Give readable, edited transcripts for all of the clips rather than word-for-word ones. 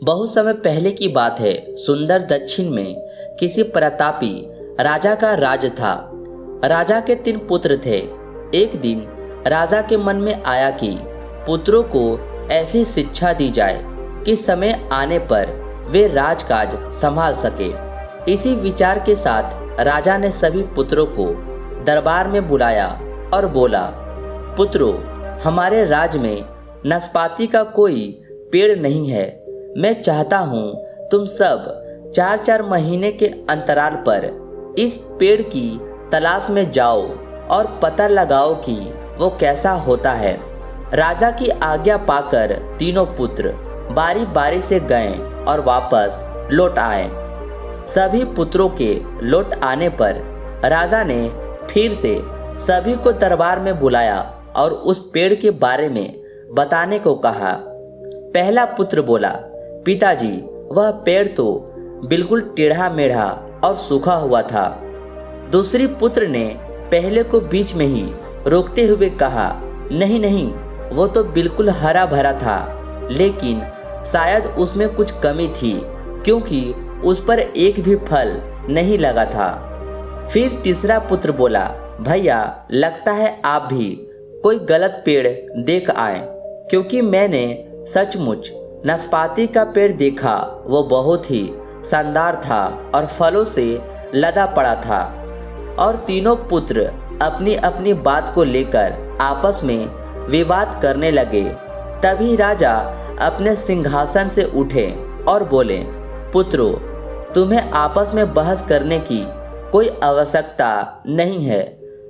बहुत समय पहले की बात है। सुंदर दक्षिण में किसी प्रतापी राजा का राज था। राजा के 3 पुत्र थे। एक दिन राजा के मन में आया कि पुत्रों को ऐसी शिक्षा दी जाए कि समय आने पर वे राजकाज संभाल सके। इसी विचार के साथ राजा ने सभी पुत्रों को दरबार में बुलाया और बोला, पुत्रों, हमारे राज में नाशपाती का कोई पेड़ नहीं है। मैं चाहता हूँ तुम सब 4-4 महीने के अंतराल पर इस पेड़ की तलाश में जाओ और पता लगाओ कि वो कैसा होता है। राजा की आज्ञा पाकर तीनों पुत्र बारी बारी से गए और वापस लौट आए। सभी पुत्रों के लौट आने पर राजा ने फिर से सभी को दरबार में बुलाया और उस पेड़ के बारे में बताने को कहा। पहला पुत्र बोला, पिताजी, वह पेड़ तो बिल्कुल टेढ़ा मेढ़ा और सूखा हुआ था। दूसरी पुत्र ने पहले को बीच में ही रोकते हुए कहा, नहीं नहीं, वो तो बिल्कुल हरा भरा था, लेकिन शायद उसमें कुछ कमी थी क्योंकि उस पर एक भी फल नहीं लगा था। फिर तीसरा पुत्र बोला, भैया, लगता है आप भी कोई गलत पेड़ देख आए, क्योंकि मैंने सचमुच नाशपाती का पेड़ देखा। वो बहुत ही शानदार था और फलों से लदा पड़ा था। और तीनों पुत्र अपनी अपनी बात को लेकर आपस में विवाद करने लगे। तभी राजा अपने सिंहासन से उठे और बोले, पुत्रों, तुम्हें आपस में बहस करने की कोई आवश्यकता नहीं है।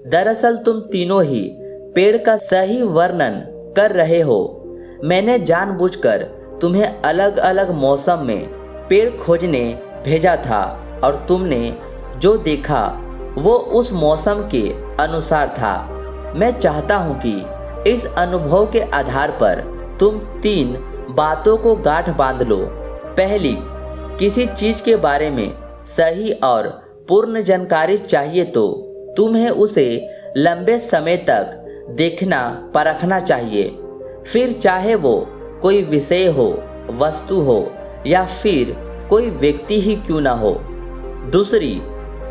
दरअसल तुम तीनों ही पेड़ का सही वर्णन कर रहे हो। मैंने जानबूझकर तुम्हें अलग अलग मौसम में पेड़ खोजने भेजा था और तुमने जो देखा वो उस मौसम के अनुसार था। मैं चाहता हूँ कि इस अनुभव के आधार पर तुम 3 बातों को गांठ बांध लो। पहली, किसी चीज के बारे में सही और पूर्ण जानकारी चाहिए तो तुम्हें उसे लंबे समय तक देखना परखना चाहिए। फिर चाहे वो कोई विषय हो, वस्तु हो या फिर कोई व्यक्ति ही क्यों ना हो। दूसरी,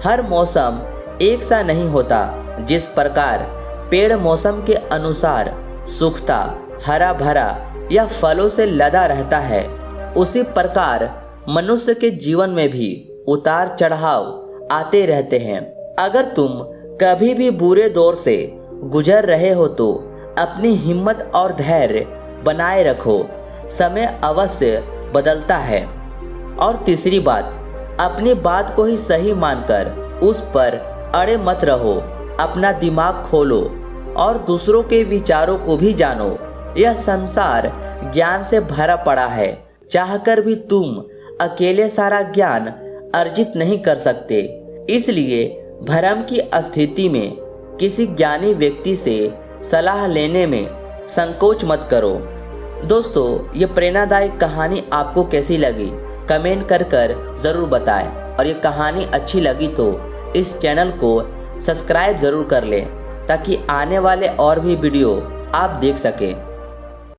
हर मौसम एक सा नहीं होता। जिस प्रकार पेड़ मौसम के अनुसार सूखता, हरा भरा या फलों से लदा रहता है, उसी प्रकार मनुष्य के जीवन में भी उतार चढ़ाव आते रहते हैं। अगर तुम कभी भी बुरे दौर से गुजर रहे हो तो अपनी हिम्मत और धैर्य बनाए रखो। समय अवश्य बदलता है। और तीसरी बात, अपनी बात को ही सही मानकर उस पर अड़े मत रहो। अपना दिमाग खोलो और दूसरों के विचारों को भी जानो। यह संसार ज्ञान से भरा पड़ा है। चाहकर भी तुम अकेले सारा ज्ञान अर्जित नहीं कर सकते। इसलिए भ्रम की स्थिति में किसी ज्ञानी व्यक्ति से सलाह लेने में संकोच मत करो। दोस्तों, ये प्रेरणादायक कहानी आपको कैसी लगी कमेंट कर ज़रूर बताएं। और ये कहानी अच्छी लगी तो इस चैनल को सब्सक्राइब ज़रूर कर लें ताकि आने वाले और भी वीडियो आप देख सकें।